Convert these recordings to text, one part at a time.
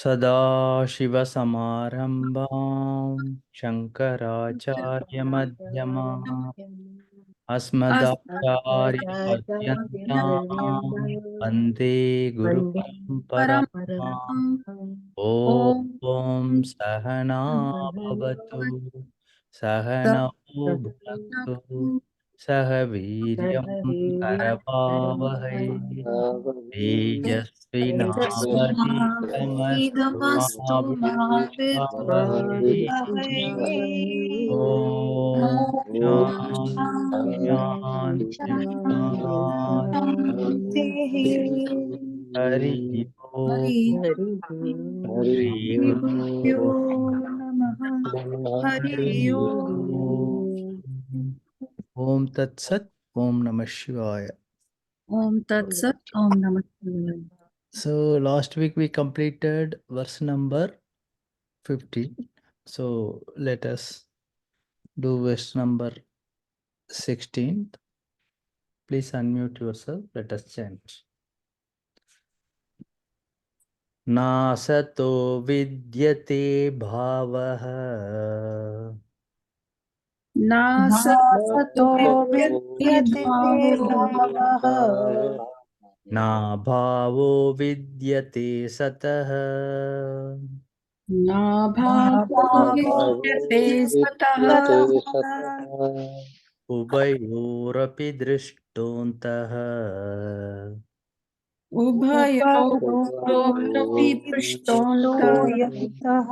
सदाशिवसमारम्भां शङ्कराचार्यमध्यमाम् अस्मदाचार्यपर्यन्तां वन्दे गुरुपरम्पराम्। ॐ सहना भवतु सहनौ भुनक्तु सह वीर्यं करवावहै तेजस्विनावधीतमस्तु मा विद्विषावहै। ॐ शान्ति शान्ति शान्ति। हरि ओम् श्री गुरुभ्यो हरि ओम्। ओम तत्सत ओम नमः शिवाय. Om Tat Sat, Om Namah Shivaya. So last week we completed verse number 15. So let us do verse number 16. Please unmute yourself. Let us chant. नासतो विद्यते भावः Nasato विद्यते भावः ना भावो विद्यते सतः Na Bhavo भावो Vidyate Satah उभयोरपि दृष्टोऽन्तः Ubhayorapi Prishtonta यन्तः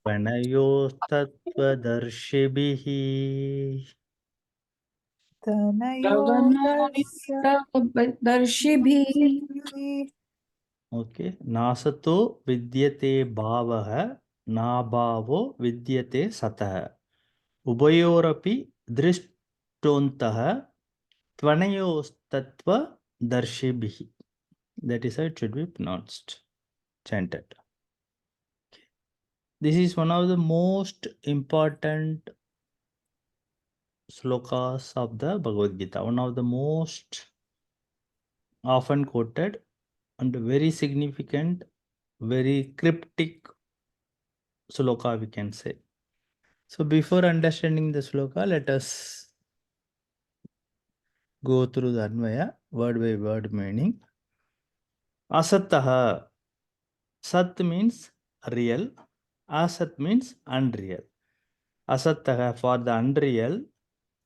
प्रणयोस्तत्त्वदर्शिभिः तनयोदस्य Darshibhi ओके नासतो विद्यते भावः नाभावो विद्यते सतः उभयोरपि दृष्टोऽन्तः त्वनयोस्तत्त्वदर्शिभिः. That is how it should be pronounced, chanted. This is one of the most important slokas of the Bhagavad Gita, one of the most often quoted and very significant, very cryptic sloka, we can say. So before understanding the sloka, let us go through the Anvaya, word by word meaning. Asataha. Sat means real. Asat means unreal. Asataha for the unreal.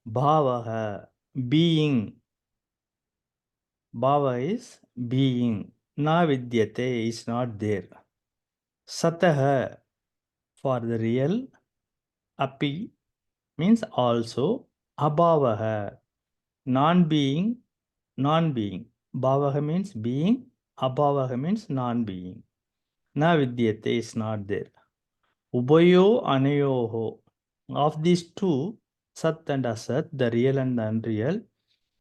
Bhavaha being. Bhava is being. Na vidyate is not there. Sataha for the real. Api means also. Abhavaha non-being. Non-being. Bhavaha means being. Abhavaha means non-being. Na vidyate is not there. Ubayo anayoho. Of these two, Sat and Asat, the real and the unreal,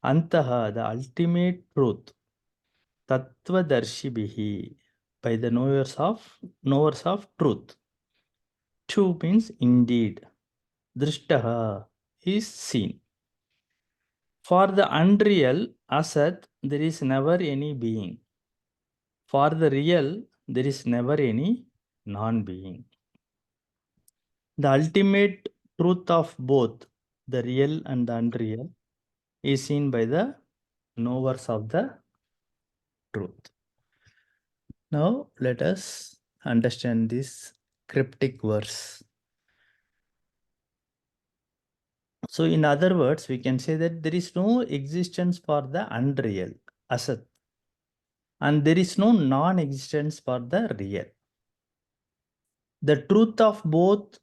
Antaha, the ultimate truth, Tattva-darshibihi, by the knowers of truth. Two means indeed. Drishtaha is seen. For the unreal, Asat, there is never any being. For the real, there is never any non-being. The ultimate truth of both the real and the unreal is seen by the knowers of the truth. Now let us understand this cryptic verse. So in other words, we can say that there is no existence for the unreal, asat, and there is no non-existence for the real. The truth of both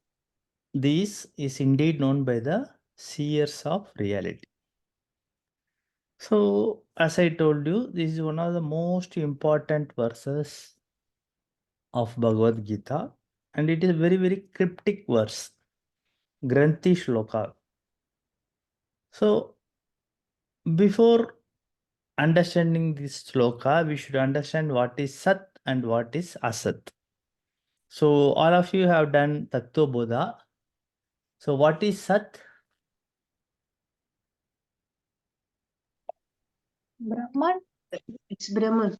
these is indeed known by the seers of reality. So, as I told you, this is one of the most important verses of Bhagavad Gita, and it is a very, very cryptic verse, Granthi Shloka. So, before understanding this shloka, we should understand what is Sat and what is Asat. So, all of you have done Tattva Bodha. So, what is Sat? Brahman. It's Brahman.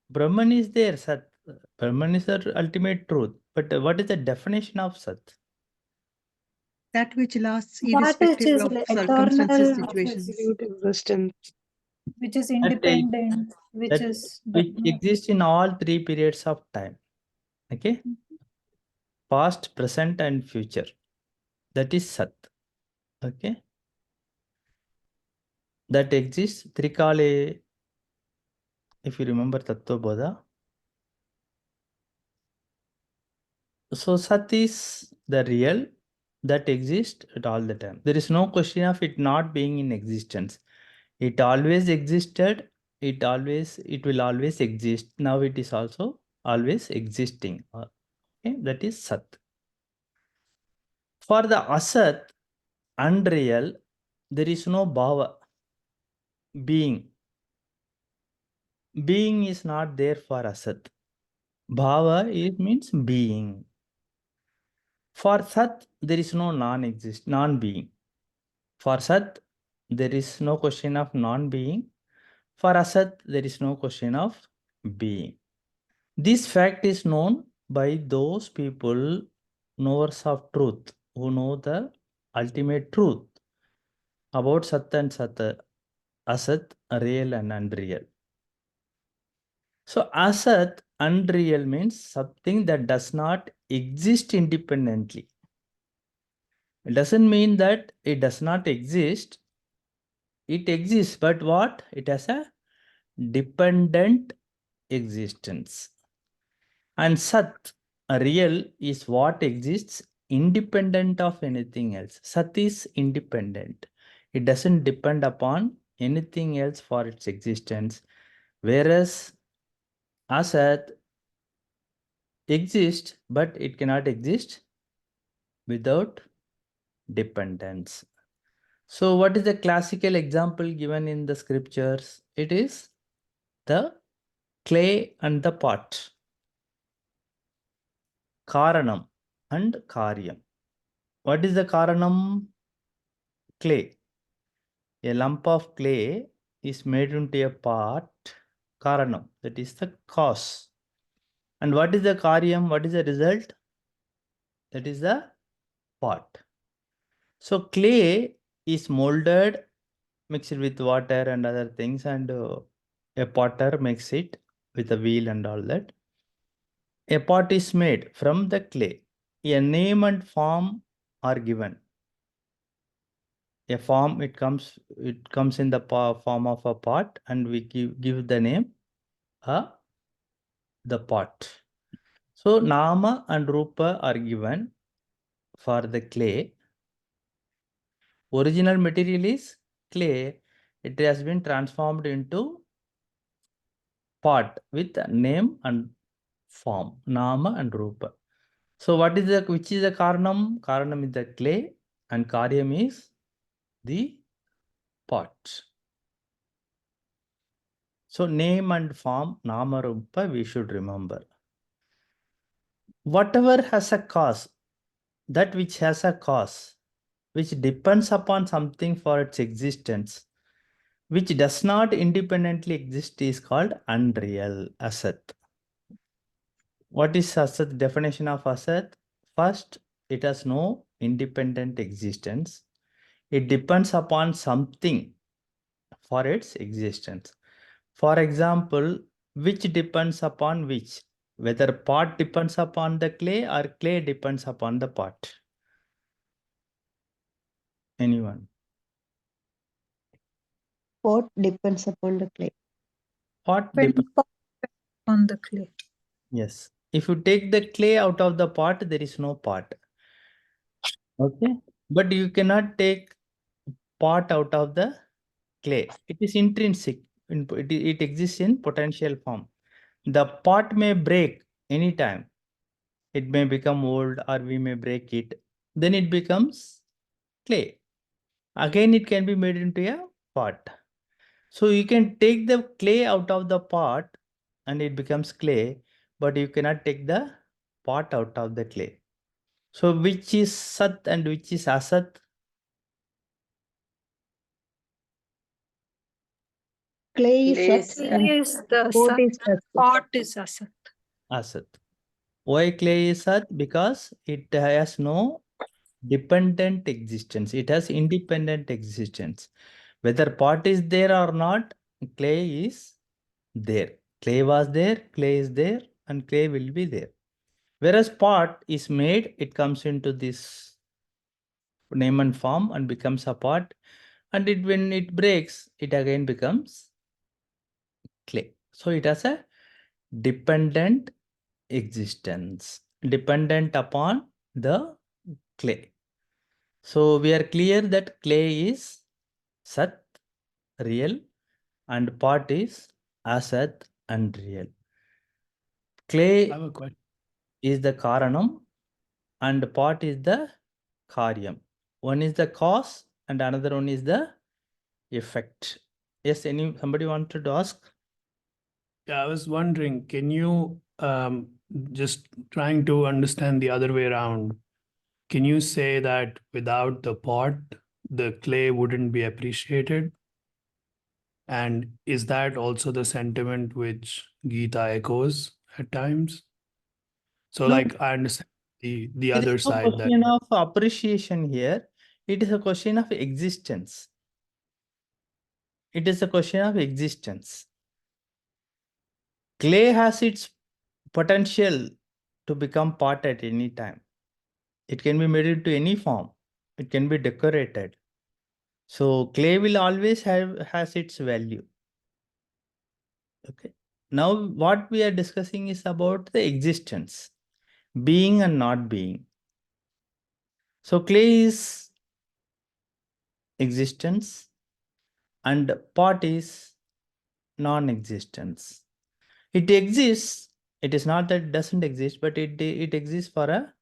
Brahman is there, Sat. Brahman is the ultimate truth. But what is the definition of Sat? That which lasts That is irrespective his of eternal circumstances, situations. absolute existence. which is That independent, which that is which exists in all three periods of time. Okay? Past, present, and future. That is Sat. Okay? That exists. Trikale, if you remember Tattva Bodha. So Sat is the real that exists at all the time. There is no question of it not being in existence. It always existed. It will always exist. Now it is also always existing. Okay, that is Sat. For the Asat, unreal, there is no Bhava, being. Being is not there for Asat. Bhava means being. For Sat, there is no non-being. For Sat, there is no question of non-being. For Asat, there is no question of being. This fact is known by those people, knowers of truth, who know the ultimate truth about Sat and Sat, Asat, real and unreal. So Asat, unreal means something that does not exist independently. It doesn't mean that it does not exist. It exists, but what? It has a dependent existence. And Sat, real, is what exists independent of anything else. Sat is independent. It doesn't depend upon anything else for its existence. Whereas Asat exists, but it cannot exist without dependence. So what is the classical example given in the scriptures? It is the clay and the pot. Karanam and Karyam. What is the Karanam? Clay. A lump of clay is made into a pot. Karanam. That is the cause. And what is the Karyam? What is the result? That is the pot. So clay is molded, mixed with water and other things, and a potter makes it with a wheel and all that. A pot is made from the clay. A name and form are given. A form, it comes in the form of a pot, and we give the name the pot. So Nama and Rupa are given for the clay. Original material is clay. It has been transformed into pot with name and form, Nama and Rupa. So which is the Karanam? Karanam is the clay and Karyam is the pot. So name and form, Nama Rupa, we should remember. Whatever has a cause, that which has a cause, which depends upon something for its existence, which does not independently exist, is called unreal, Asat. What is Asat? Definition of Asat? First, it has no independent existence. It depends upon something for its existence. For example, which depends upon which? Whether pot depends upon the clay or clay depends upon the pot. Anyone? Pot depends upon the clay. Pot when depends. on the clay. Yes. If you take the clay out of the pot, there is no pot. Okay. But you cannot take pot out of the clay. It is intrinsic. It exists in potential form. The pot may break anytime. It may become old or we may break it. Then it becomes clay. Again, it can be made into a pot. So you can take the clay out of the pot and it becomes clay, but you cannot take the pot out of the clay. So which is Sat and which is Asat? Clay is Sat and Clay is the pot Sat is and Asat. pot is Asat. Asat. Why clay is Sat? Because it has no dependent existence. It has independent existence. Whether pot is there or not, clay is there. Clay was there, clay is there, and clay will be there. Whereas pot is made, it comes into this name and form and becomes a pot. And when it breaks, it again becomes clay. So it has a dependent existence, dependent upon the clay. So we are clear that clay is Sat, real, and pot is Asat, unreal. Clay I have a question. is the Karanam and pot is the Karyam. One is the cause and another one is the effect. Yes, somebody wanted to ask? Yeah, I was wondering, can you just trying to understand the other way around? Can you say that without the pot, the clay wouldn't be appreciated? And is that also the sentiment which Gita echoes at times? So, No, like, I understand the there is other no side that question of appreciation here. It is a question of existence. It is a question of existence. Clay has its potential to become pot at any time. It can be made into any form. It can be decorated. So clay will always has its value. Okay. Now what we are discussing is about the existence, being and not being. So clay is existence and pot is non-existence. It exists. It is not that it doesn't exist, but it exists for a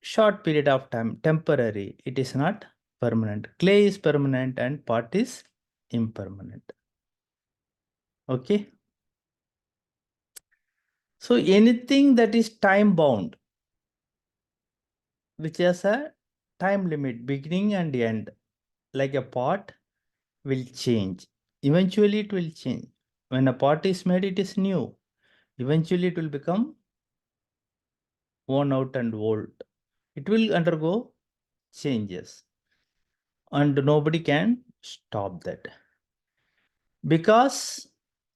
short period of time, temporary. It is not permanent. Clay is permanent and pot is impermanent. Okay. So anything that is time bound, which has a time limit, beginning and end, like a pot, will change. Eventually it will change. When a pot is made, it is new. Eventually it will become worn out and old. It will undergo changes. And nobody can stop that. Because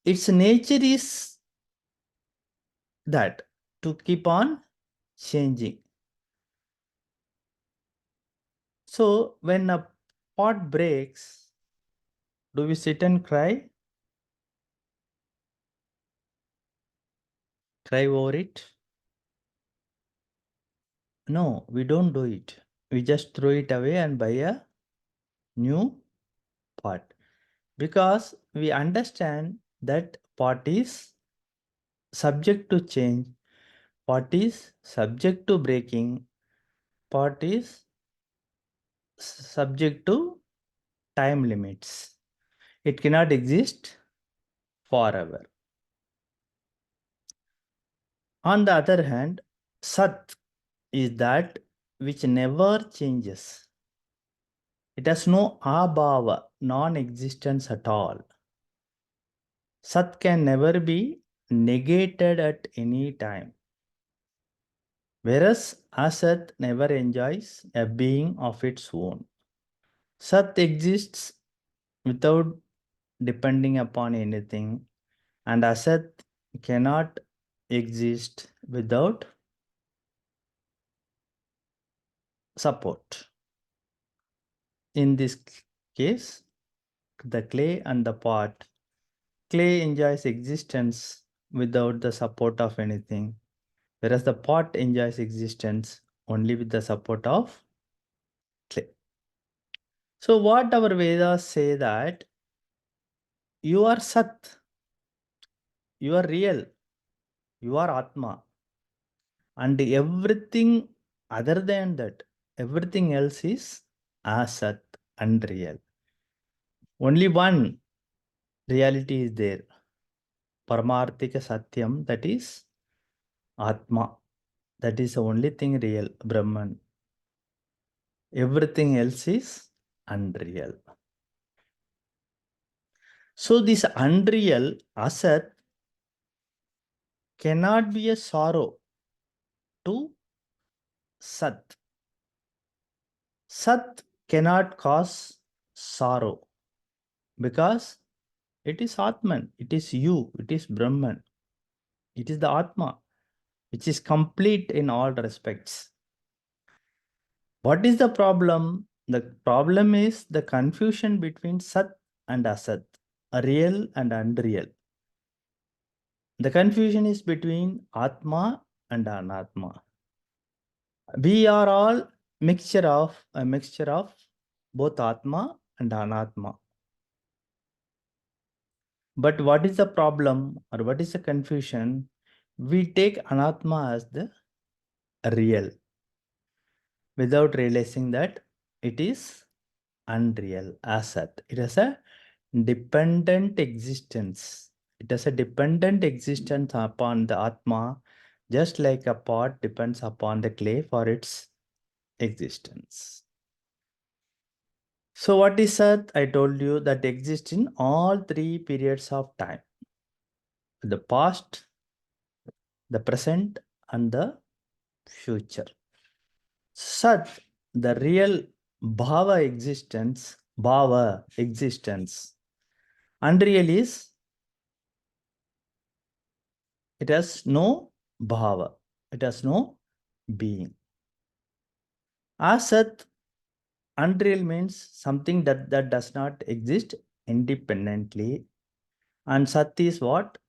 its nature is that to keep on changing. So when a pot breaks, do we sit and cry? Cry over it? No, we don't do it. We just throw it away and buy a new pot. Because we understand that pot is subject to change, pot is subject to breaking, pot is subject to time limits. It cannot exist forever. On the other hand, Sat is that which never changes. It has no abhava, non-existence at all. Sat can never be negated at any time. Whereas Asat never enjoys a being of its own. Sat exists without depending upon anything, and Asat cannot exist without support. In this case, the clay and the pot, clay enjoys existence without the support of anything, whereas the pot enjoys existence only with the support of clay. So what our Vedas say that you are Sat, you are real, you are Atma, and everything other than that, everything else is Asat, unreal. Only one reality is there, Paramarthika Satyam, that is Atma. That is the only thing real, Brahman. Everything else is unreal. So this unreal asat cannot be a sorrow to sat. Sat cannot cause sorrow because it is Atman, it is you, it is Brahman, it is the Atma, which is complete in all respects. What is the problem? The problem is the confusion between Sat and Asat, a real and unreal. The confusion is between Atma and Anatma. We are all a mixture of both Atma and Anatma. But what is the problem or what is the confusion? We take Anatma as the real without realizing that it is unreal asset. It has a dependent existence. It has a dependent existence upon the Atma, just like a pot depends upon the clay for its existence. So what is Sat? I told you that exists in all three periods of time. The past, the present, and the future. Sat, the real bhava existence. Unreal is, it has no bhava, it has no being. Asat, unreal means something that does not exist independently. And Sat is what?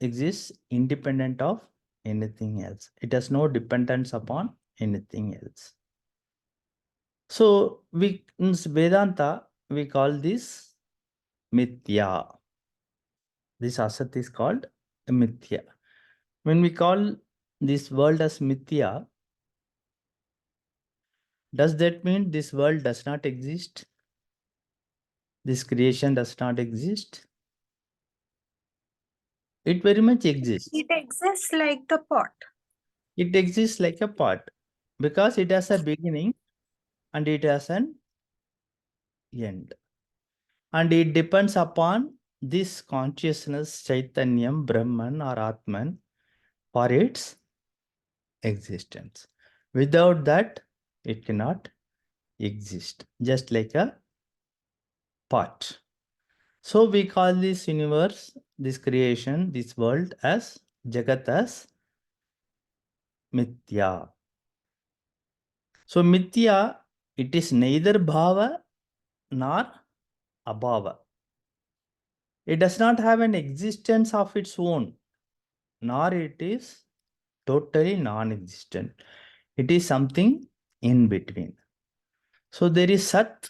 Exists independent of anything else. It has no dependence upon anything else. So we in Vedanta, we call this mithya. This asat is called mithya. When we call this world as mithya, does that mean this world does not exist? This creation does not exist? It very much exists. It exists like the pot. It exists like a pot because it has a beginning and it has an end. And it depends upon this consciousness, Chaitanyam, Brahman or Atman for its existence. Without that, it cannot exist, just like a pot. So we call this universe, this creation, this world as Jagat as Mithya. So Mithya, it is neither Bhava nor Abhava. It does not have an existence of its own, nor it is totally non-existent. It is something in between. So there is Sat,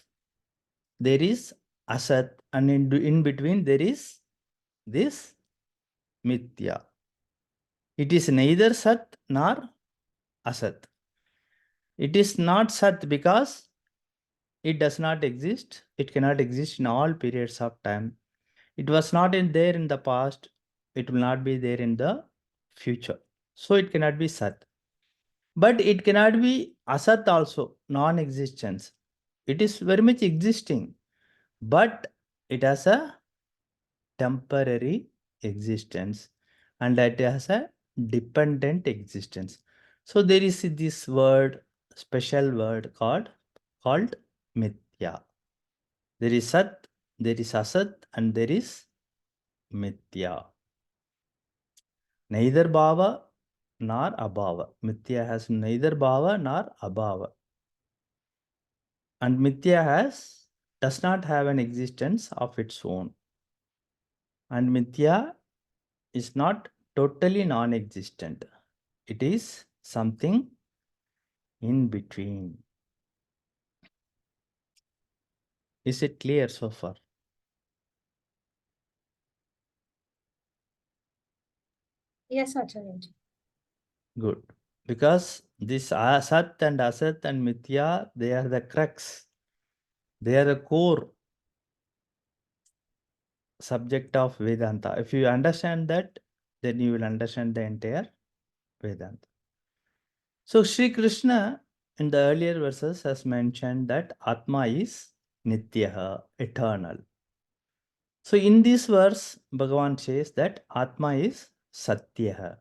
there is Asat, and in between there is this Mithya. It is neither Sat nor Asat. It is not Sat because it does not exist. It cannot exist in all periods of time. It was not there in the past. It will not be there in the future. So it cannot be Sat. But it cannot be Asat also, non-existence. It is very much existing, but it has a temporary existence and it has a dependent existence. So there is this word, special word called Mithya. There is Sat, there is Asat, and there is Mithya. Neither Bhava nor Abhava. Mithya has neither Bhava nor Abhava. And Mithya does not have an existence of its own. And Mithya is not totally non-existent. It is something in between. Is it clear so far? Yes, Acharya. Good. Because this Sat and Asat and Mithya, they are the crux. They are the core subject of Vedanta. If you understand that, then you will understand the entire Vedanta. So Sri Krishna in the earlier verses has mentioned that Atma is Nityaha, eternal. So in this verse, Bhagavan says that Atma is Satya.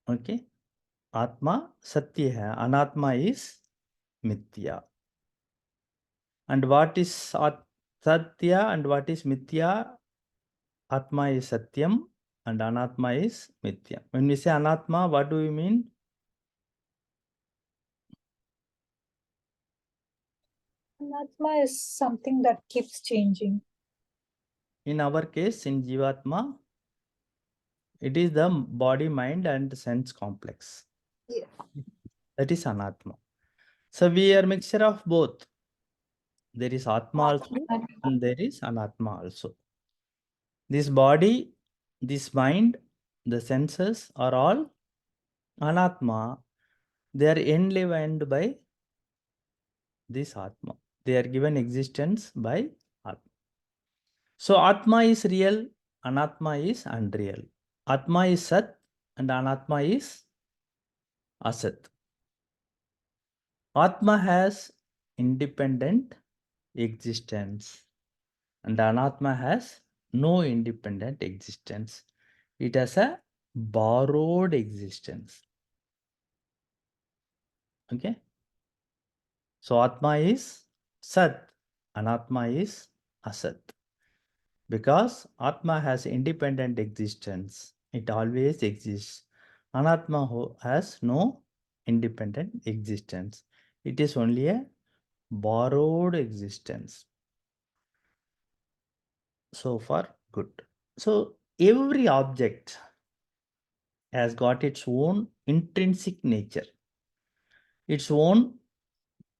Okay. Atma Satya hai, Anatma is Mithya. And what is Satya and what is Mithya? Atma is Satyam and Anatma is Mithya. When we say Anatma, what do we mean? Anatma is something that keeps changing. In our case, in Jivatma, it is the body, mind and sense complex. Yeah. That is Anatma. So we are mixture of both. There is Atma also and there is Anatma also. This body, this mind, the senses are all Anatma. They are enlivened by this Atma. They are given existence by Atma. So Atma is real, Anatma is unreal. Atma is Sat and Anatma is Asat. Atma has independent existence and Anatma has no independent existence. It has a borrowed existence. Okay. So Atma is Sat, Anatma is Asat. Because Atma has independent existence, it always exists. Anatma has no independent existence. It is only a borrowed existence. So far, good. So every object has got its own intrinsic nature, its own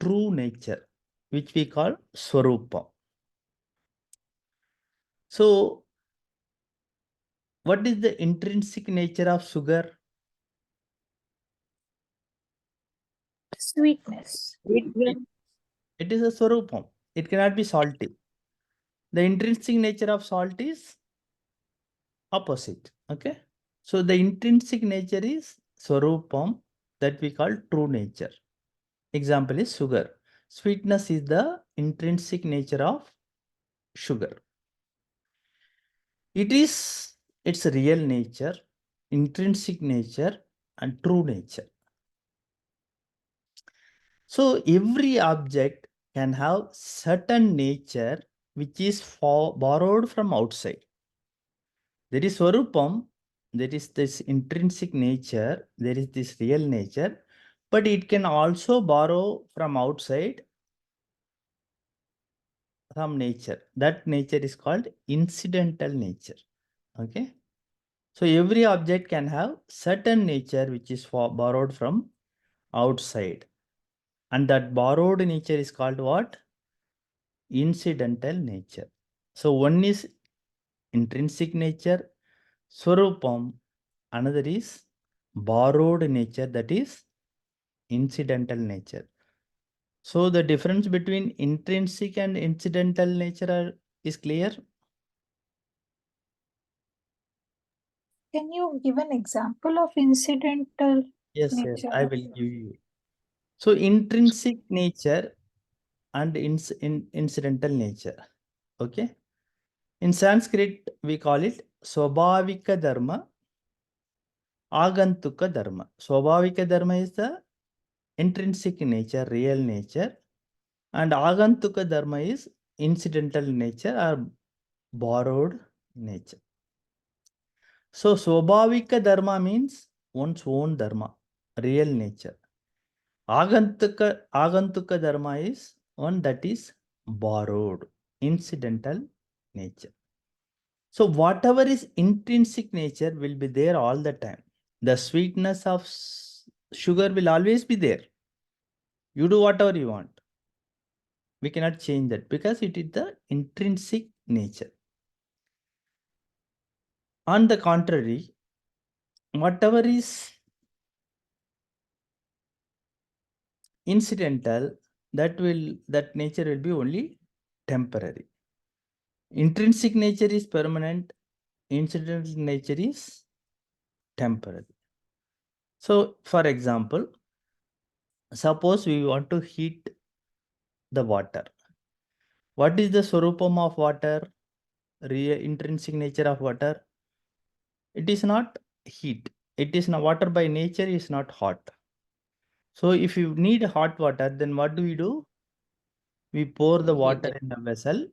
true nature, which we call Swarupa. So, what is the intrinsic nature of sugar? Sweetness. It is a Swarupam. It cannot be salty. The intrinsic nature of salt is opposite. Okay. So the intrinsic nature is Swarupam, that we call true nature. Example is sugar. Sweetness is the intrinsic nature of sugar. It is its real nature, intrinsic nature, and true nature. So every object can have certain nature which is borrowed from outside. There is Swarupam, there is this intrinsic nature, there is this real nature, but it can also borrow from outside some nature. That nature is called incidental nature. Okay. So every object can have certain nature which is borrowed from outside. And that borrowed nature is called what? Incidental nature. So one is intrinsic nature, Swarupam, another is borrowed nature, that is incidental nature. So the difference between intrinsic and incidental nature is clear? Can you give an example of incidental Yes, nature? I will give you. So intrinsic nature and incidental nature. Okay. In Sanskrit, we call it Swabhavika Dharma, Agantuka Dharma. Swabhavika Dharma is the intrinsic nature, real nature, and Agantuka Dharma is incidental nature or borrowed nature. So Swabhavika Dharma means one's own Dharma, real nature. Agantuka Dharma is one that is borrowed, incidental nature. So whatever is intrinsic nature will be there all the time. The sweetness of sugar will always be there. You do whatever you want. We cannot change that because it is the intrinsic nature. On the contrary, whatever is incidental, that nature will be only temporary. Intrinsic nature is permanent, incidental nature is temporary. So, for example, suppose we want to heat the water. What is the Swarupam of water? Real intrinsic nature of water? It is not heat. It is not, water by nature is not hot. So if you need hot water, then what do? We pour the water in a vessel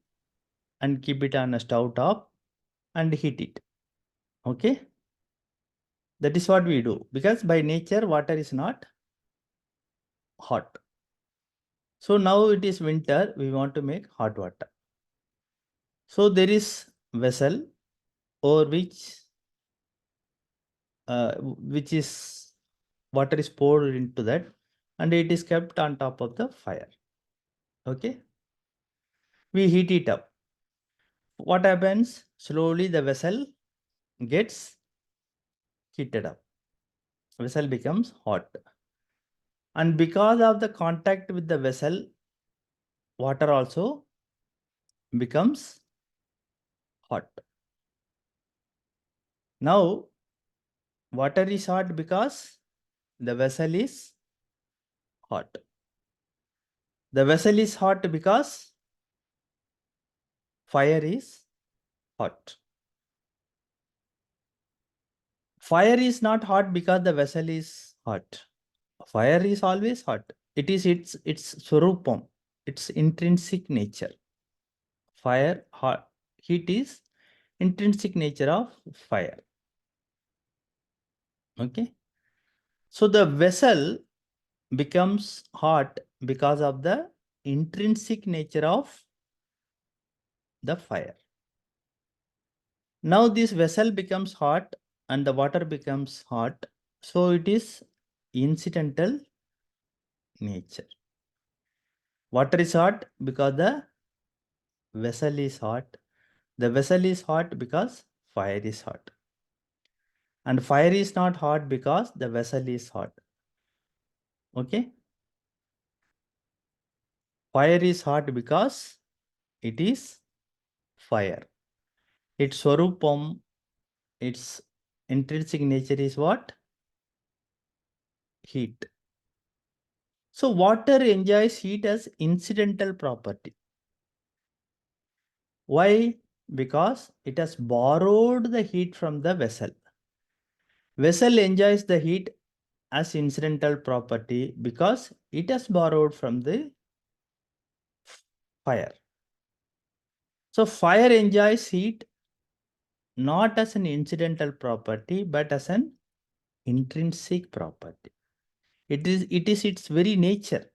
and keep it on a stove top and heat it. Okay. That is what we do, because by nature water is not hot. So now it is winter, we want to make hot water. So there is vessel over which is water is poured into that, and it is kept on top of the fire. Okay. We heat it up. What happens? Slowly the vessel gets heated up. Vessel becomes hot. And because of the contact with the vessel, water also becomes hot. Now, water is hot because the vessel is hot. The vessel is hot because fire is hot. Fire is not hot because the vessel is hot. Fire is always hot. It is its swarupam, its intrinsic nature. Fire, hot, heat is intrinsic nature of fire. Okay. So the vessel becomes hot because of the intrinsic nature of the fire. Now this vessel becomes hot and the water becomes hot. So it is incidental nature. Water is hot because the vessel is hot. The vessel is hot because fire is hot. And fire is not hot because the vessel is hot. Okay. Fire is hot because it is fire. Its swarupam, its intrinsic nature is what? Heat. So water enjoys heat as incidental property. Why? Because it has borrowed the heat from the vessel. Vessel enjoys the heat as incidental property because it has borrowed from the fire. So fire enjoys heat not as an incidental property but as an intrinsic property. It is its very nature.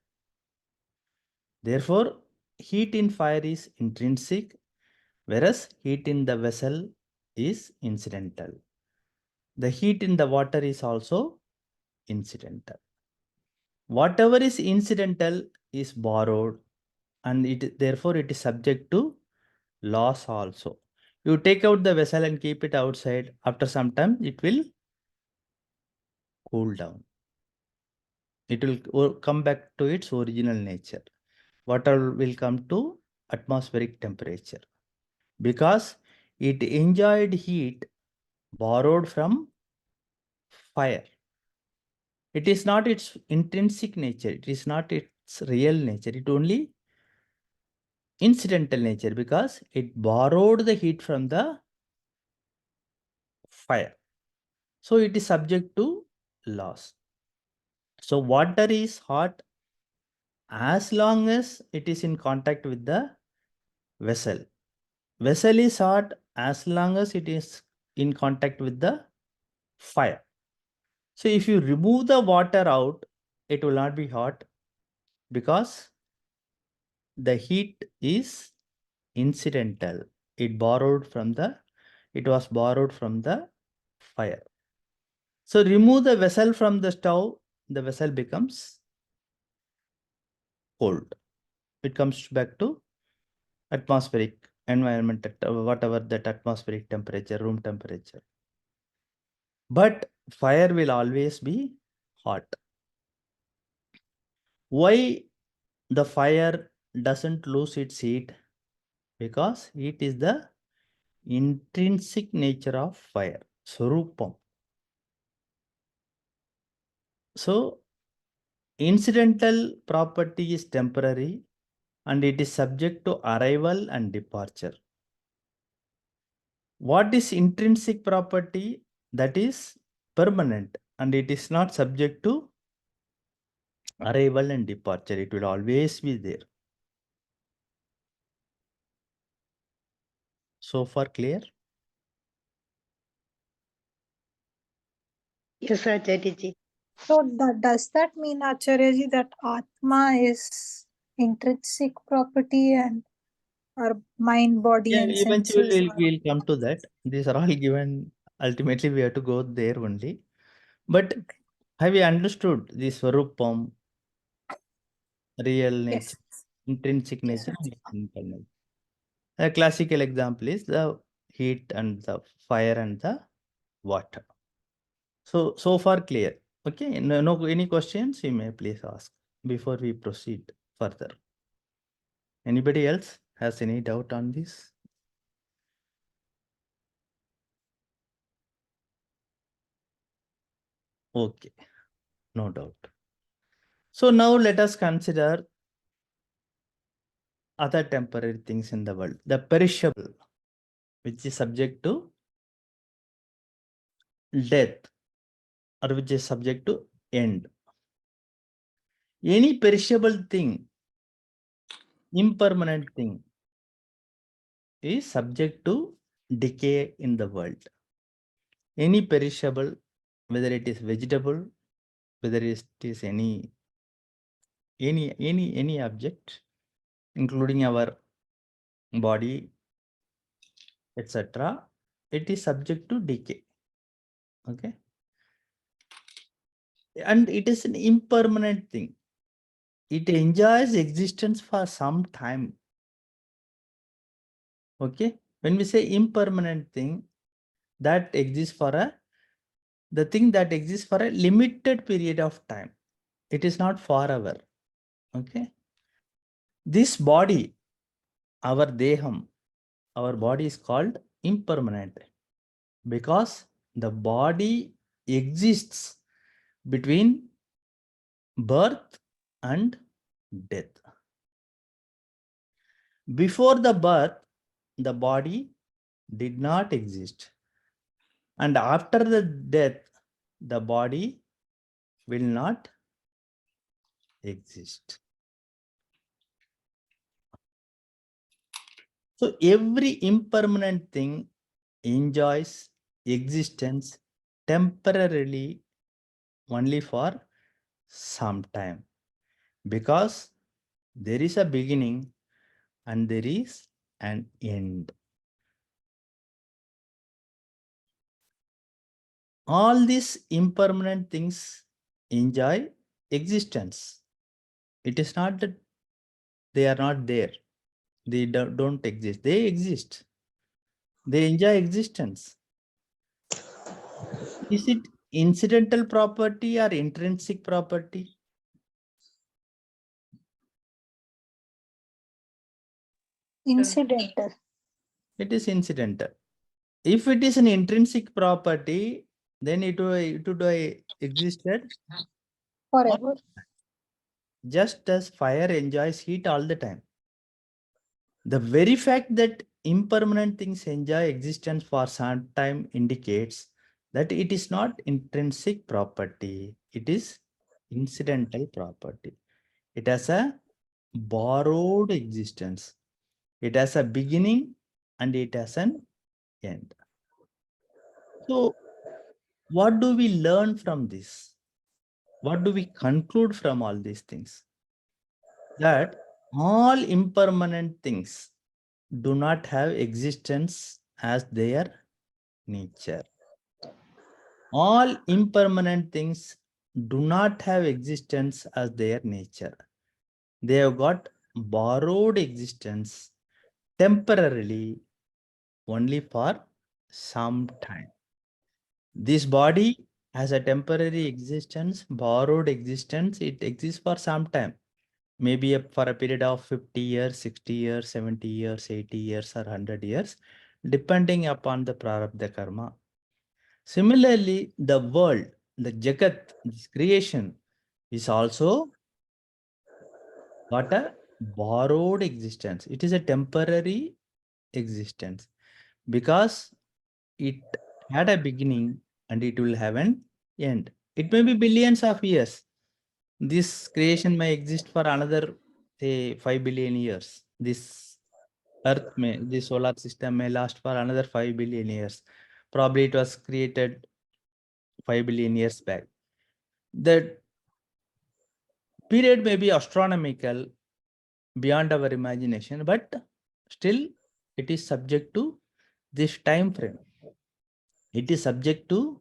Therefore, heat in fire is intrinsic, whereas heat in the vessel is incidental. The heat in the water is also incidental. Whatever is incidental is borrowed, and therefore it is subject to loss also. You take out the vessel and keep it outside. After some time, it will cool down. It will come back to its original nature. Water will come to atmospheric temperature because it enjoyed heat borrowed from fire. It is not its intrinsic nature. It is not its real nature. It only incidental nature because it borrowed the heat from the fire. So it is subject to loss. So water is hot as long as it is in contact with the vessel. Vessel is hot as long as it is in contact with the fire. So if you remove the water out, it will not be hot because the heat is incidental. It was borrowed from the fire. So remove the vessel from the stove, the vessel becomes cold. It comes back to atmospheric environment, whatever that atmospheric temperature, room temperature. But fire will always be hot. Why the fire doesn't lose its heat? Because heat is the intrinsic nature of fire, Swarupam. So incidental property is temporary and it is subject to arrival and departure. What is intrinsic property? That is permanent and it is not subject to arrival and departure. It will always be there. So far clear? Yes, Acharya. So does that mean, Acharyaji, that Atma is intrinsic property and our mind, body, Yeah, and eventually senses? we'll come to that. These are all given. Ultimately, we have to go there only. But have you understood this Swarupam, real nature, Yes. intrinsic Yes, nature, and internal? A classical example is the heat and the fire and the water. So far clear. Okay, no any questions you may please ask before we proceed further. Anybody else has any doubt on this? Okay, no doubt. So now let us consider other temporary things in the world. The perishable, which is subject to death or which is subject to end. Any perishable thing, impermanent thing is subject to decay in the world. Any perishable, whether it is vegetable, whether it is any object, including our body, etc., it is subject to decay. Okay. And it is an impermanent thing. It enjoys existence for some time. Okay. When we say impermanent thing, that exists for the thing that exists for a limited period of time. It is not forever. Okay. This body, our deham, our body is called impermanent because the body exists between birth and death. Before the birth, the body did not exist. And after the death, the body will not exist. So every impermanent thing enjoys existence temporarily only for some time because there is a beginning and there is an end. All these impermanent things enjoy existence. It is not that they are not there. They don't exist. They exist. They enjoy existence. Is it incidental property or intrinsic property? Incidental. It is incidental. If it is an intrinsic property, then it would existed Forever. just as fire enjoys heat all the time. The very fact that impermanent things enjoy existence for some time indicates that it is not intrinsic property. It is incidental property. It has a borrowed existence. It has a beginning and it has an end. So what do we learn from this? What do we conclude from all these things? That all impermanent things do not have existence as their nature. All impermanent things do not have existence as their nature. They have got borrowed existence temporarily only for some time. This body has a temporary existence, borrowed existence. It exists for some time. Maybe for a period of 50 years, 60 years, 70 years, 80 years, or 100 years, depending upon the prarabdha karma. Similarly, the world, the Jagat, this creation, is also got a borrowed existence. It is a temporary existence because it had a beginning and it will have an end. It may be billions of years. This creation may exist for another, say, 5 billion years. This solar system may last for another 5 billion years. Probably it was created 5 billion years back. The period may be astronomical, beyond our imagination, but still it is subject to this time frame. It is subject to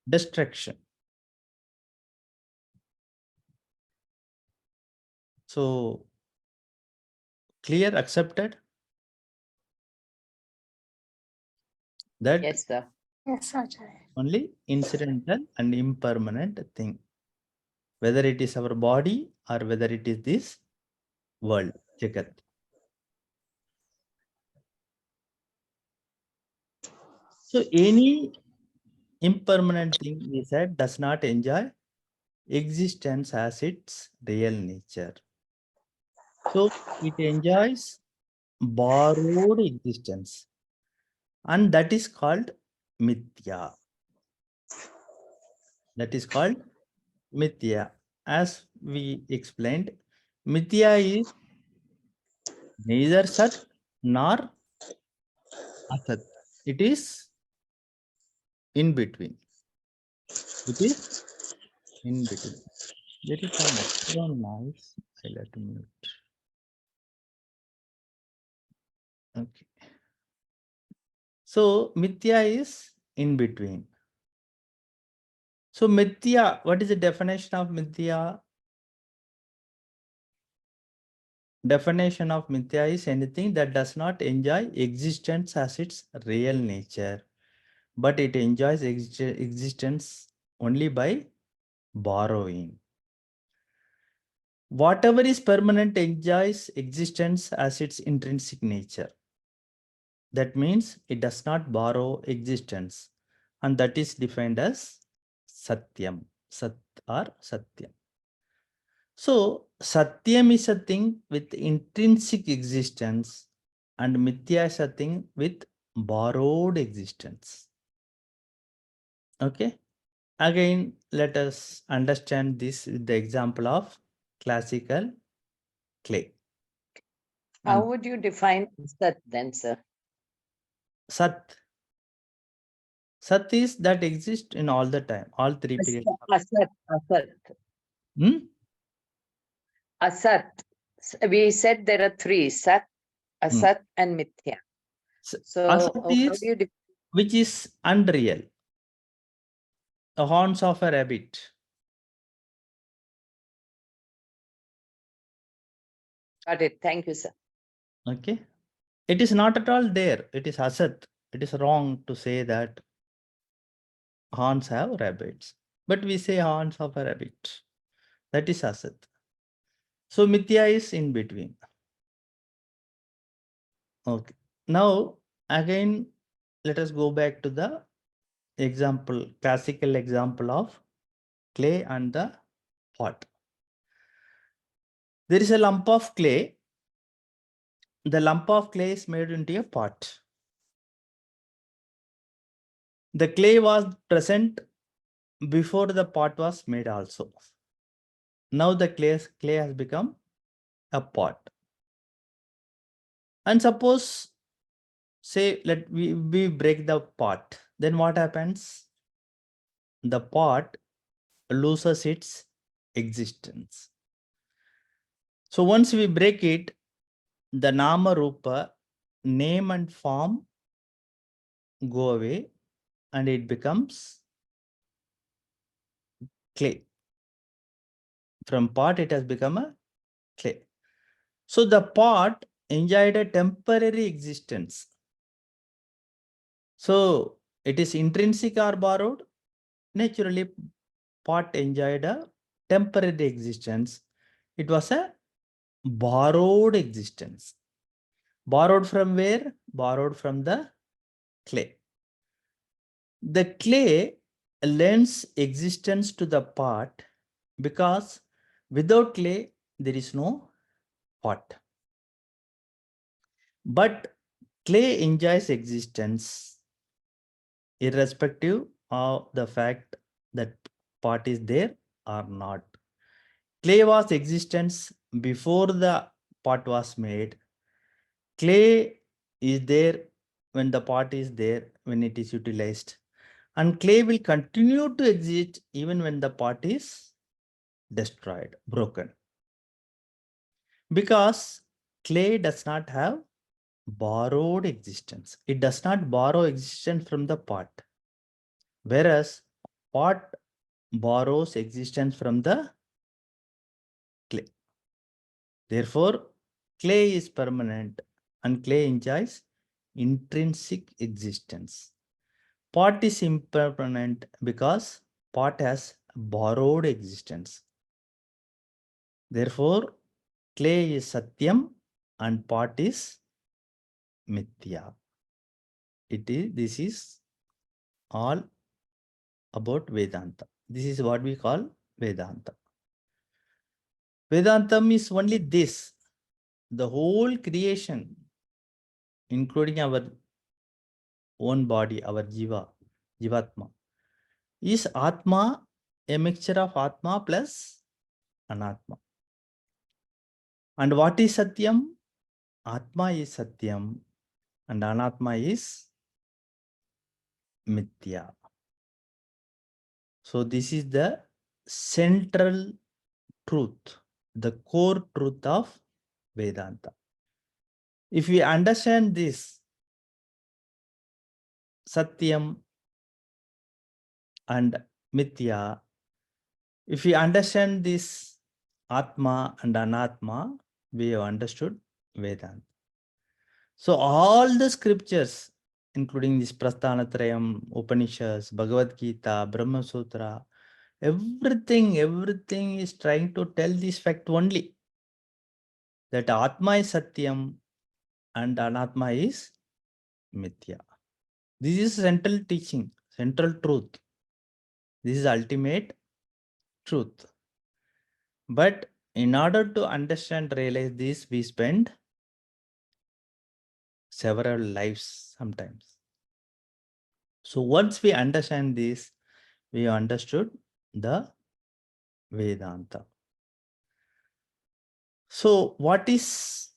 destruction. So clear, accepted that Yes, sir. Yes, Acharya. only incidental and impermanent thing, whether it is our body or whether it is this world, Jagat. So any impermanent thing, we said, does not enjoy existence as its real nature. So it enjoys borrowed existence, and that is called mithya. That is called mithya. As we explained, mithya is neither sat nor asat. It is in between. It is in between. There is some background noise. I'll have to mute. Okay. So mithya is in between. So mithya, what is the definition of mithya? Definition of mithya is anything that does not enjoy existence as its real nature, but it enjoys existence only by borrowing. Whatever is permanent enjoys existence as its intrinsic nature. That means it does not borrow existence, and that is defined as satyam, sat or satyam. So satyam is a thing with intrinsic existence and mithya is a thing with borrowed existence. Okay. Again, let us understand this with the example of classical clay. How And would you define Sat then, sir? Sat. Sat is that exists in all the time, all three periods. Asat, Asat. Hmm? Asat. We said there are three, Sat, Asat, and Mithya. So Asat how is do you define? which is unreal. The horns of a rabbit. Got it. Thank you, sir. Okay. It is not at all there. It is asat. It is wrong to say that horns have rabbits. But we say horns of a rabbit. That is asat. So mithya is in between. Okay. Now again, let us go back to the example, classical example of clay and the pot. There is a lump of clay. The lump of clay is made into a pot. The clay was present before the pot was made also. Now the clay has become a pot. And suppose, say, let we break the pot. Then what happens? The pot loses its existence. So once we break it, the nama rupa, name and form go away and it becomes clay. From pot, it has become a clay. So the pot enjoyed a temporary existence. So it is intrinsic or borrowed. Naturally, pot enjoyed a temporary existence. It was a borrowed existence. Borrowed from where? Borrowed from the clay. The clay lends existence to the pot because Without clay, there is no pot. But clay enjoys existence irrespective of the fact that pot is there or not. Clay was existence before the pot was made. Clay is there when the pot is there, when it is utilized. And clay will continue to exist even when the pot is destroyed, broken. Because clay does not have borrowed existence. It does not borrow existence from the pot. Whereas pot borrows existence from the clay. Therefore, clay is permanent and clay enjoys intrinsic existence. Pot is impermanent because pot has borrowed existence. Therefore, clay is Satyam and pot is Mithya. This is all about Vedanta. This is what we call Vedanta. Vedantam is only this. The whole creation, including our own body, our Jivatma, is Atma, a mixture of Atma plus Anatma. And what is Satyam? Atma is Satyam and Anatma is Mithya. So this is the central truth, the core truth of Vedanta. If we understand this, Satyam and Mithya, if we understand this Atma and Anatma, we have understood Vedanta. So all the scriptures, including this Prasthanatrayam, Upanishads, Bhagavad Gita, Brahma Sutra, everything is trying to tell this fact only, that Atma is Satyam and Anatma is Mithya. This is central teaching, central truth. This is ultimate truth. But in order to understand, realize this, we spend several lives sometimes. So once we understand this, we understood the Vedanta. So what is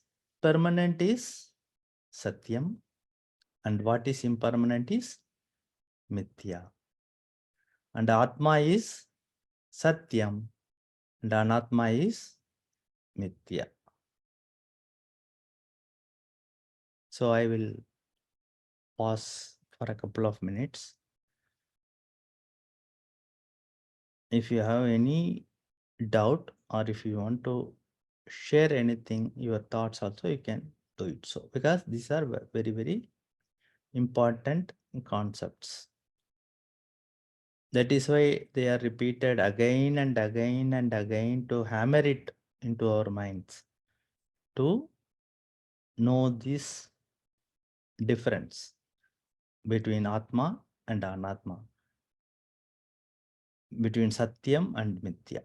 permanent is Satyam and what is impermanent is Mithya. And Atma is Satyam and Anatma is Mithya. So I will pause for a couple of minutes. If you have any doubt or if you want to share anything, your thoughts also, you can do it so, because these are very, very important concepts. That is why they are repeated again and again and again to hammer it into our minds to know this difference between Atma and Anatma, between Satyam and Mithya.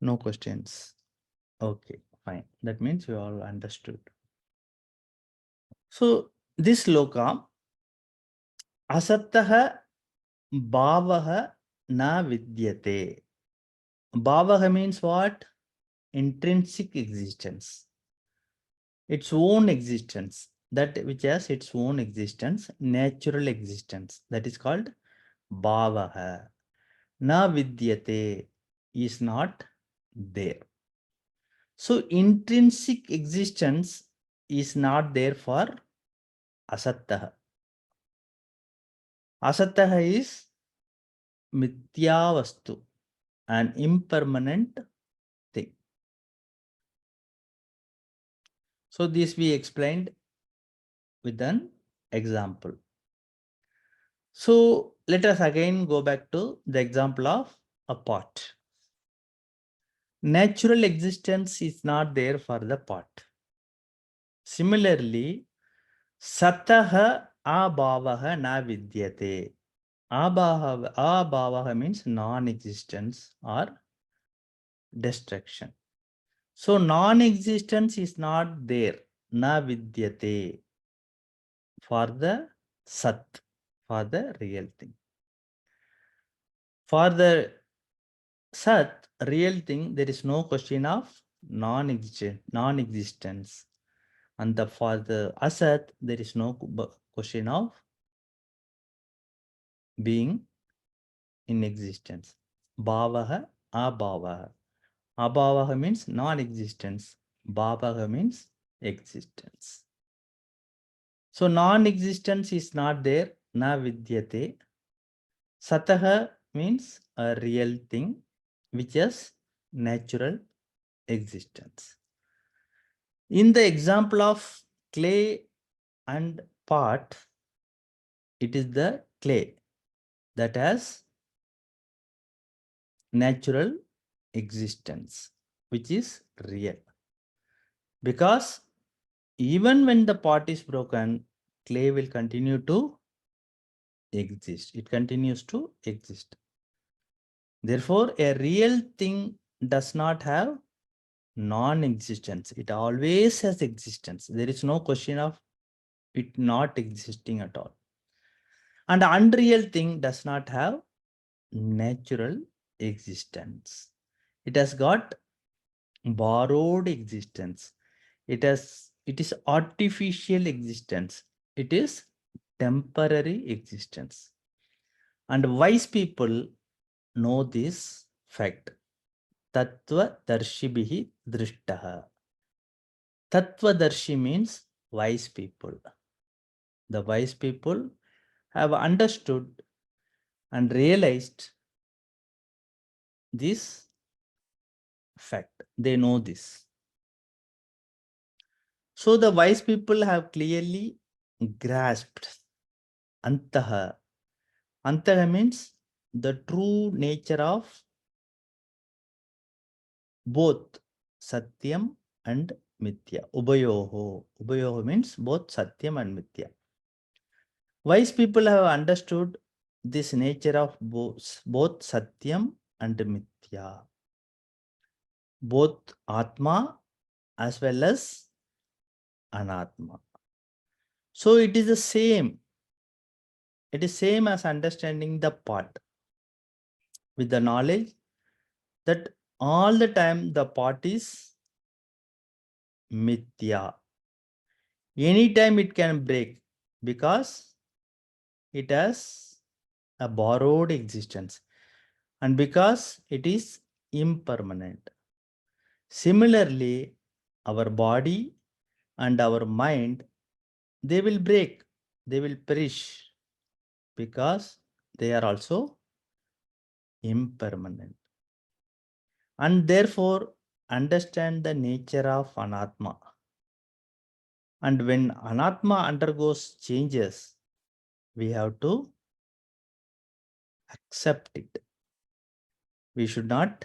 No questions. Okay, fine. That means you all understood. So this loka, asattaha bhavaha na vidyate. Bhavaha means what? Intrinsic existence. Its own existence. That which has its own existence, natural existence. That is called bhavaha. Na vidyate is not there. So intrinsic existence is not there for asattaha. Asattaha is mithya vastu, an impermanent thing. So this we explained with an example. So let us again go back to the example of a pot. Natural existence is not there for the pot. Similarly, Sataha abhavaha na vidyate. Abhavaha means non-existence or destruction. So non-existence is not there. Na vidyate for the Sat, for the real thing. For the Sat, real thing, there is no question of non-existence. And for the Asat, there is no question of being in existence. Bhavaha, abhavaha. Abhavaha means non-existence. Bhavaha means existence. So non-existence is not there. Na vidyate. Sataha means a real thing which is natural existence. In the example of clay and pot, it is the clay that has natural existence, which is real. Because even when the pot is broken, clay will continue to exist. It continues to exist. Therefore, a real thing does not have non-existence. It always has existence. There is no question of it not existing at all. And unreal thing does not have natural existence. It has got borrowed existence. It is artificial existence. It is temporary existence. And wise people know this fact. Tattva darshibihi drishtaha. Tattva darshi means wise people. The wise people have understood and realized this fact. They know this. So the wise people have clearly grasped antaha. Antaha means the true nature of both satyam and mithya. Ubayoho. Ubayoho means both satyam and mithya. Wise people have understood this nature of both satyam and mithya. Both atma as well as anatma. So it is the same. It is same as understanding the pot with the knowledge that all the time the pot is mithya. Anytime it can break because it has a borrowed existence and because it is impermanent. Similarly, our body and our mind, they will break, they will perish because they are also impermanent. And therefore, understand the nature of anatma. And when anatma undergoes changes, we have to accept it. We should not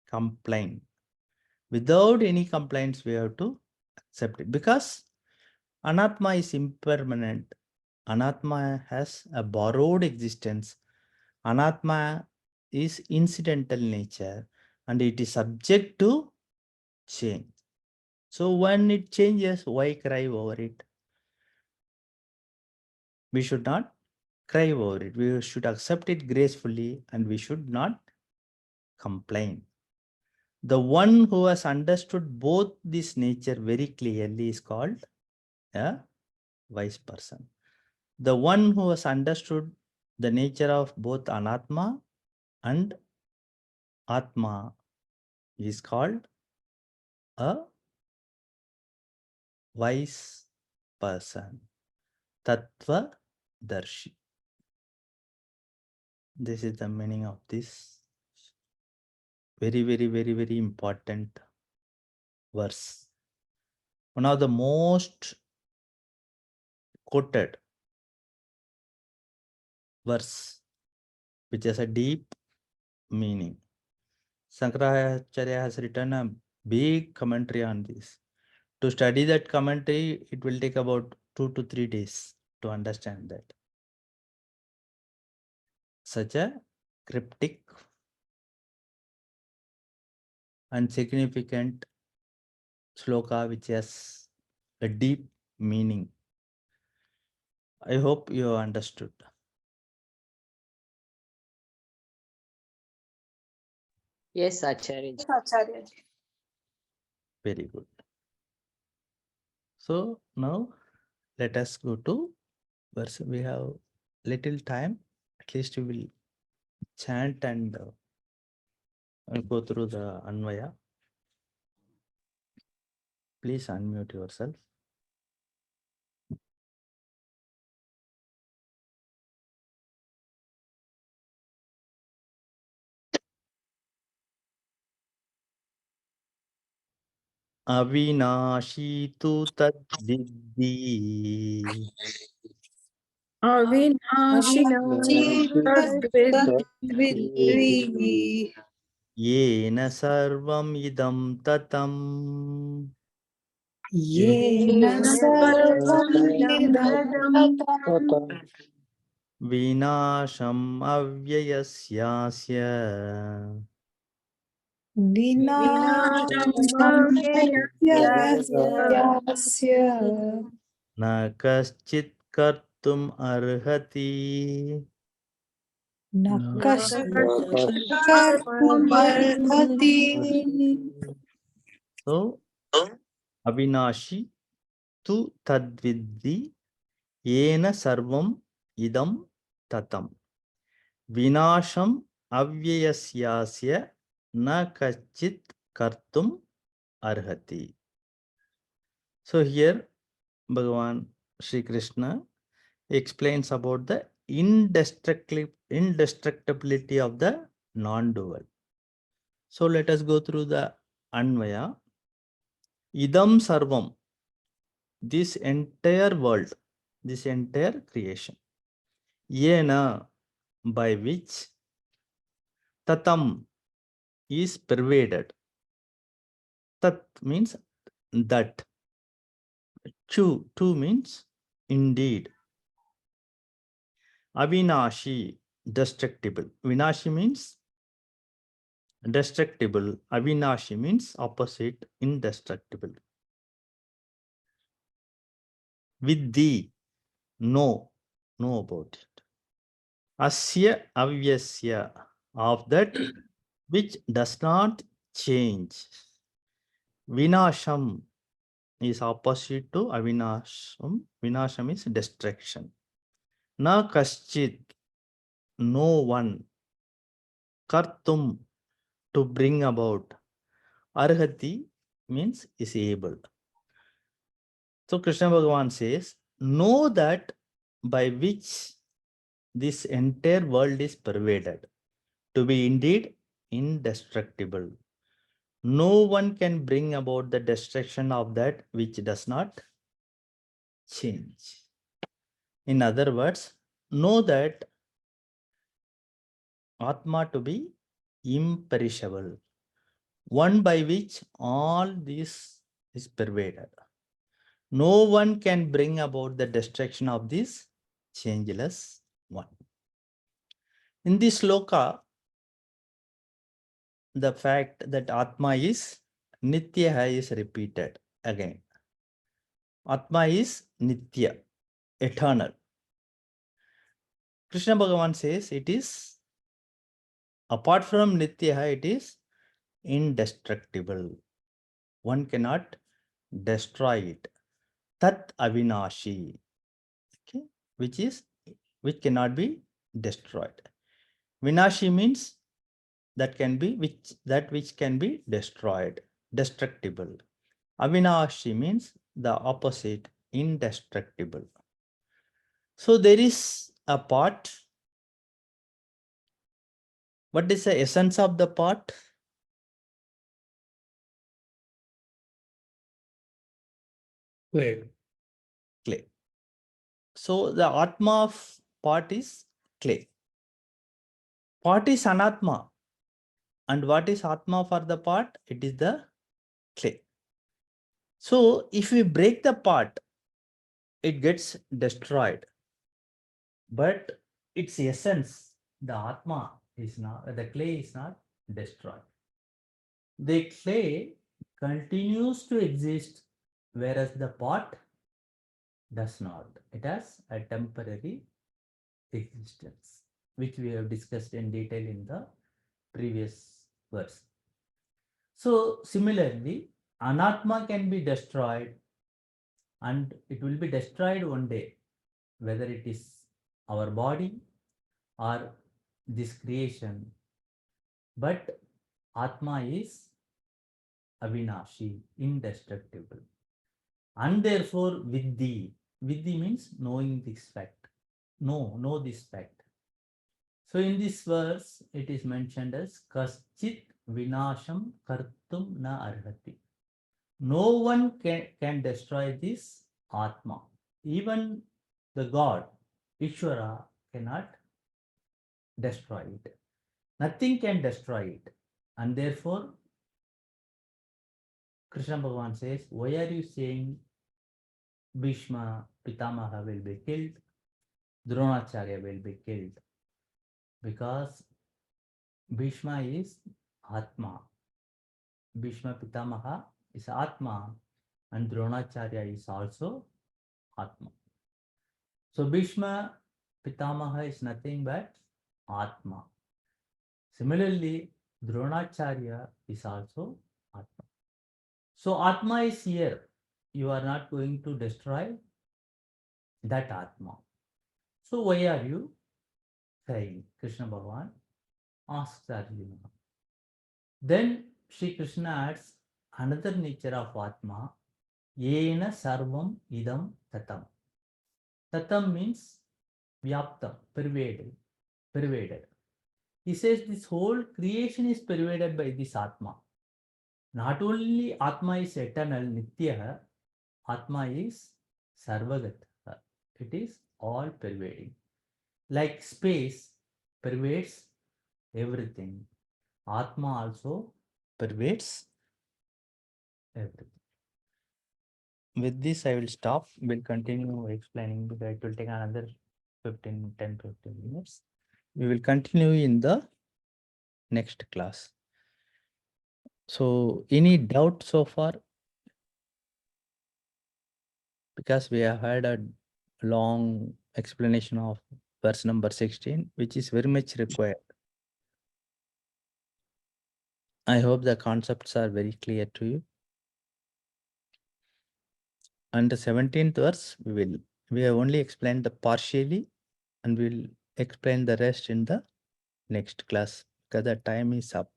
complain. Without any complaints, we have to accept it because anatma is impermanent. Anatma has a borrowed existence. Anatma is incidental nature and it is subject to change. So when it changes, why cry over it? We should not cry over it. We should accept it gracefully and we should not complain. The one who has understood both this nature very clearly is called a wise person. The one who has understood the nature of both anatma and atma is called a wise person. Tattva darshi. This is the meaning of this very important verse. One of the most quoted verse, which has a deep meaning. Shankaracharya has written a big commentary on this. To study that commentary, it will take about 2 to 3 days to understand that. Such a cryptic and significant sloka which has a deep meaning. I hope you understood. Yes, Acharya. Very good. So now let us go to verse. We have little time. At least we will chant and go through the Anvaya. Please unmute yourself. Avinashi tu tadvidhi Avinashi Vidvi. yena sarvam idam tatam Yena sarvamidam vinasham avyayasyasya Vinashamavyasyasya na kaschit kartum arhati. nakashkartumarhati. So Avinashi tu tadvidhi yena sarvam idam tatam vinasham avyayasyasya na kachit kartum arhati. So here Bhagavan Shri Krishna explains about the indestructibility of the non-dual. So let us go through the Anvaya. Idam sarvam, this entire world, this entire creation. Yena, by which tatam is pervaded. Tat means that. Tu means indeed. Avinashi, destructible. Vinashi means destructible. Avinashi means opposite, indestructible. Vidhi, know about it. Asya avyasya, of that which does not change. Vinasham is opposite to avinasham. Vinasham is destruction. Na kaschit, no one. Kartum, to bring about. Arhati means is able. So Krishna Bhagavan says, know that by which this entire world is pervaded, to be indeed indestructible. No one can bring about the destruction of that which does not change. In other words, know that Atma to be imperishable, one by which all this is pervaded. No one can bring about the destruction of this changeless one. In this sloka, the fact that Atma is Nitya is repeated again. Atma is Nitya, eternal. Krishna Bhagavan says it is, apart from Nitya, it is indestructible. One cannot destroy it. Tat Avinashi, okay, which cannot be destroyed. Vinashi means that which can be destroyed, destructible. Avinashi means the opposite, indestructible. So there is a part. What is the essence of the part? Wait. Clay. So the Atma of part is clay. Part is Anatma. And what is Atma for the pot? It is the clay. So if we break the pot, it gets destroyed. But its essence, the Atma is not, the clay is not destroyed. The clay continues to exist, whereas the pot does not. It has a temporary existence, which we have discussed in detail in the previous verse. So similarly, Anatma can be destroyed, and it will be destroyed one day, whether it is our body or this creation. But Atma is Avinashi, indestructible. And therefore, Vidhi means knowing this fact. Know this fact. So in this verse, it is mentioned as Kaschit Vinasham Kartum Na Arhati. No one can destroy this Atma. Even the God, Ishvara, cannot destroy it. Nothing can destroy it. And therefore, Krishna Bhagavan says, why are you saying Bhishma Pitamaha will be killed, Dronacharya will be killed? Because Bhishma is Atma. Bhishma Pitamaha is Atma, and Dronacharya is also Atma. So Bhishma Pitamaha is nothing but Atma. Similarly, Dronacharya is also Atma. So Atma is here. You are not going to destroy that Atma. So why are you saying? Krishna Bhagavan asks Arjuna. Then Sri Krishna adds another nature of Atma, Yena Sarvam Idam Tatam. Tatam means Vyaptam, pervaded. He says this whole creation is pervaded by this Atma. Not only Atma is eternal, Nitya, Atma is Sarvagat. It is all pervading. Like space pervades everything, Atma also pervades everything. With this, I will stop. We'll continue explaining because it will take another 10 to 15 minutes. We will continue in the next class. So, any doubt so far? Because we have had a long explanation of verse number 16, which is very much required. I hope the concepts are very clear to you. And the 17th verse, we have only explained the partially, and we'll explain the rest in the next class because the time is up.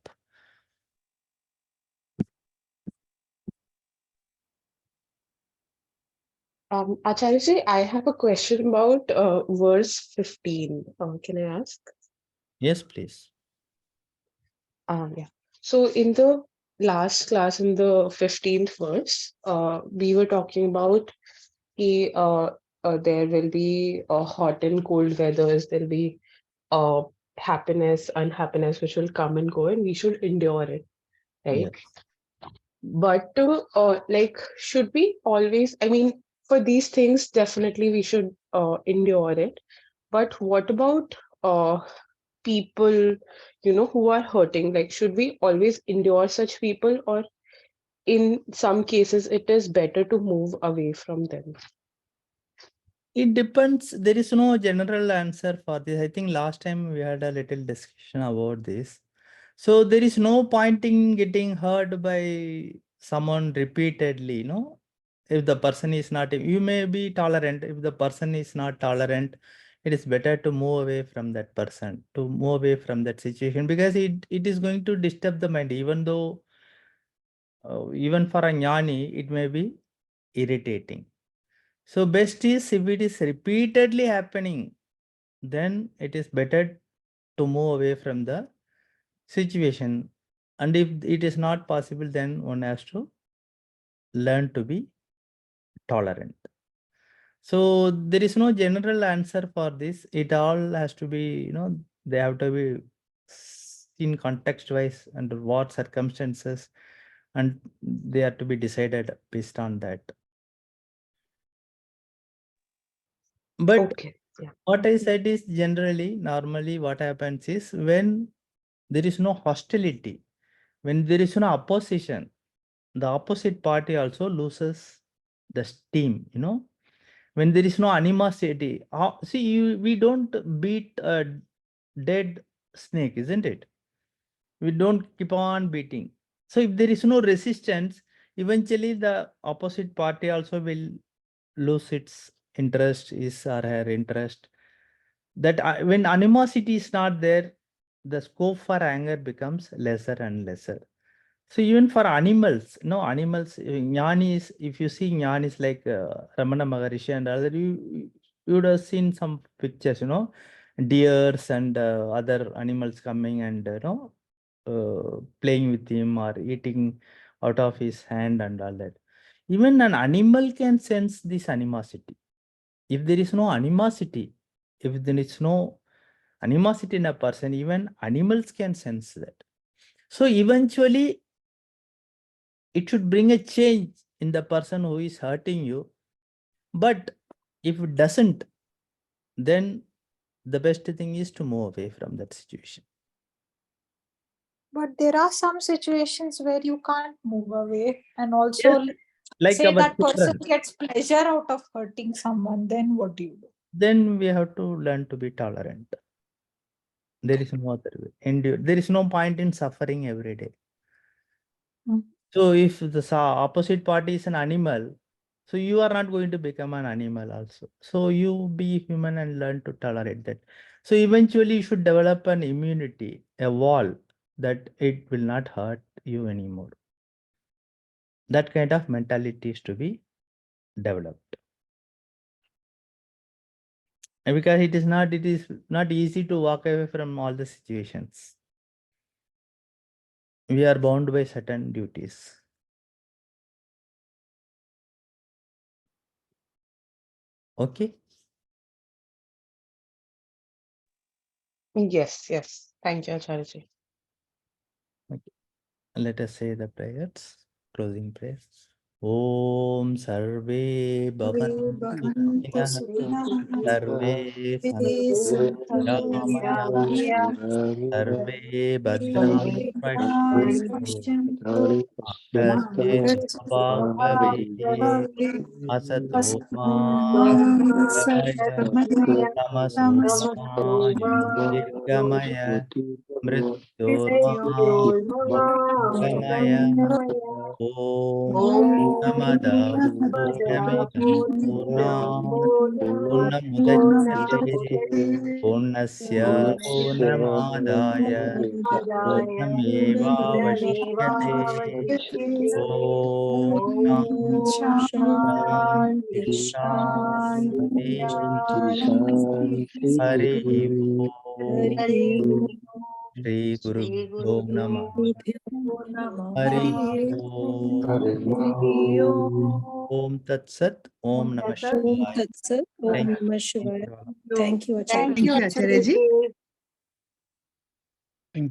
Acharya, I have a question about verse 15. Can I ask? Yes, please. Yeah. So in the last class, in the 15th verse, we were talking about there will be hot and cold weathers, there'll be happiness, unhappiness, which will come and go, and we should endure it, right? Yes. But like, should we always, I mean, for these things, definitely we should endure it. But what about people, who are hurting? Like, should we always endure such people, or in some cases, it is better to move away from them? It depends. There is no general answer for this. I think last time we had a little discussion about this. So there is no point in getting hurt by someone repeatedly, If the person is not, you may be tolerant. If the person is not tolerant, it is better to move away from that person, to move away from that situation, because it is going to disturb the mind, even though, even for a jnani, it may be irritating. So best is if it is repeatedly happening, then it is better to move away from the situation. And if it is not possible, then one has to learn to be tolerant. So there is no general answer for this. It all has to be, they have to be in context wise, under what circumstances, and they are to be decided based on that. But Okay. Yeah. what I said is generally, normally what happens is when there is no hostility, when there is no opposition, the opposite party also loses the steam, you know. When there is no animosity, we don't beat a dead snake, isn't it? We don't keep on beating. So if there is no resistance, eventually the opposite party also will lose its interest, his or her interest. That when animosity is not there, the scope for anger becomes lesser and lesser. So even for animals, animals, jnanis, if you see jnanis like Ramana Maharishi and other, you would have seen some pictures, deers and other animals coming and, playing with him or eating out of his hand and all that. Even an animal can sense this animosity. If there is no animosity, if there is no animosity in a person, even animals can sense that. So eventually, it should bring a change in the person who is hurting you. But if it doesn't, then the best thing is to move away from that situation. But there are some situations where you can't move away, and also Like say our that person children, gets pleasure out of hurting someone, then what do you do? then we have to learn to be tolerant. There is no other way. Endure. There is no point in suffering every day. Hmm. So if the opposite party is an animal, so you are not going to become an animal also. So you be human and learn to tolerate that. So eventually you should develop an immunity, a wall that it will not hurt you anymore. That kind of mentality is to be developed. And because it is not easy to walk away from all the situations. We are bound by certain duties. Okay. Yes, yes. Thank you, Acharya. Let us say the prayers, closing prayers. Om Sarve Bhavantu Sukhinaः, Sarve Santu Niramayः, Sarve Bhadrani Pashyantu, Ma Kashit Bhagavehi, Asato Ma Sadgamaya, Tamaso Ma Jyotirgamaya, Mrityorma Gamaya. Om Purnamada Purnamidam Purnat Purnamudachyate Purnasya Purnamadaya Purnamevavashishyate. Om Shanti Shanti Hari Om Shri Gurubhyo Namah Hari Om Tat Sat Om Namah Shivaya. That's it. Thank you. Thank you, Acharya. Thank you, Acharya ji. Thank you.